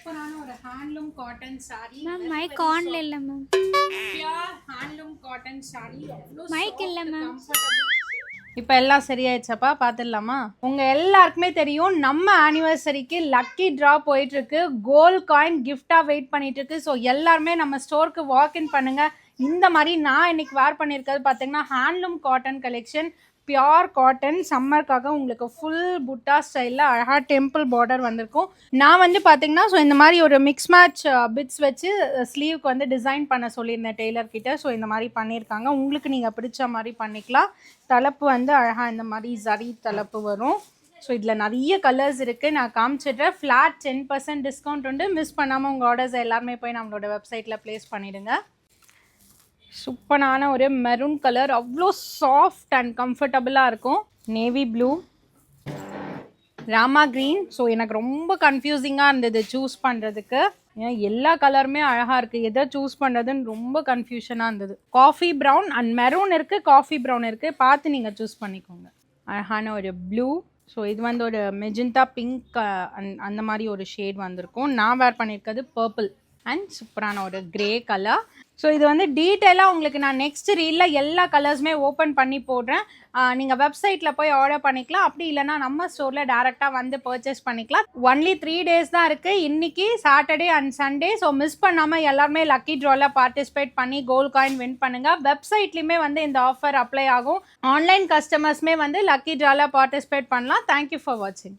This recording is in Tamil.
சூப்பரான ஒரு handloom cotton saree. Ma'am mike ஆன்ல இல்ல ma'am. Pure handloom cotton saree. Mike இல்ல மேம். இப்போ எல்லாம் சரியாயிடுச்சப்பா, பார்த்துடலாமா? உங்கள் எல்லாருக்குமே தெரியும் நம்ம ஆனிவர்சரிக்கு லக்கி ட்ரா போயிட்டுருக்கு. கோல்ட் காயின் கிஃப்டாக வெயிட் பண்ணிகிட்ருக்கு. ஸோ எல்லாருமே நம்ம ஸ்டோருக்கு வாக்இன் பண்ணுங்கள். இந்த மாதிரி நான் இன்னைக்கு வேர் பண்ணியிருக்கிறது பார்த்தீங்கன்னா handloom cotton collection. Pure cotton சம்மருக்காக உங்களுக்கு ஃபுல் புட்டா ஸ்டைலில் அழகாக டெம்பிள் பார்டர் வந்திருக்கும். நான் வந்து பார்த்தீங்கன்னா ஸோ இந்த மாதிரி ஒரு மிக்ஸ் மேட்ச் பிட்ஸ் வச்சு ஸ்லீவுக்கு வந்து டிசைன் பண்ண சொல்லியிருந்தேன் டெய்லர்கிட்ட. ஸோ இந்த மாதிரி பண்ணியிருக்காங்க. உங்களுக்கு நீங்கள் பிடிச்ச மாதிரி பண்ணிக்கலாம். தலைப்பு வந்து அழகாக இந்த மாதிரி ஜரி தலைப்பு வரும். ஸோ இதில் நிறைய கலர்ஸ் இருக்குது, நான் காமிச்சிடுறேன். ஃப்ளாட் 10% டிஸ்கவுண்ட் உண்டு. மிஸ் பண்ணாமல் உங்கள் ஆர்டர்ஸ் எல்லாருமே போய் நம்மளோட வெப்சைட்டில் ப்ளேஸ் பண்ணிவிடுங்க. சூப்பரான ஒரு மெரூன் கலர், அவ்வளோ சாஃப்ட் அண்ட் கம்ஃபர்டபுளாக இருக்கும். Navy blue, Rama green. So எனக்கு ரொம்ப கன்ஃபியூசிங்காக இருந்தது சூஸ் பண்ணுறதுக்கு. ஏன்னா எல்லா கலருமே அழகாக இருக்குது, எதை சூஸ் பண்ணுறதுன்னு ரொம்ப கன்ஃபியூஷனாக இருந்தது. காஃபி ப்ரௌன் அண்ட் மெரூன் இருக்குது, காஃபி ப்ரௌன் இருக்குது, பார்த்து நீங்கள் சூஸ் பண்ணிக்கோங்க. அழகான ஒரு ப்ளூ. ஸோ இது வந்து ஒரு மெஜந்தா பிங்க் அந்த மாதிரி ஒரு ஷேட் வந்திருக்கும். நான் வேர் பண்ணியிருக்கிறது பர்பிள் அண்ட் சூப்பரான ஒரு கிரே கலர். ஸோ இது வந்து டீட்டெயிலாக உங்களுக்கு நான் நெக்ஸ்ட் ரீலில் எல்லா கலர்ஸுமே ஓப்பன் பண்ணி போடுறேன். நீங்கள் வெப்சைட்டில் போய் ஆர்டர் பண்ணிக்கலாம். அப்படி இல்லைனா நம்ம ஸ்டோரில் டேரெக்டாக வந்து பர்ச்சேஸ் பண்ணிக்கலாம். ஒன்லி 3 days தான் இருக்குது, இன்றைக்கி Saturday and Sunday. So miss பண்ணாமல் எல்லாருமே லக்கி ட்ராவில் பார்ட்டிசிபேட் பண்ணி கோல்ட் காயின் வின் பண்ணுங்கள். வெப்சைட்லேயுமே வந்து இந்த ஆஃபர் அப்ளை ஆகும். ஆன்லைன் கஸ்டமர்ஸுமே வந்து லக்கி ட்ராவில் பார்ட்டிசிபேட் பண்ணலாம். தேங்க்யூ ஃபார் வாட்சிங்.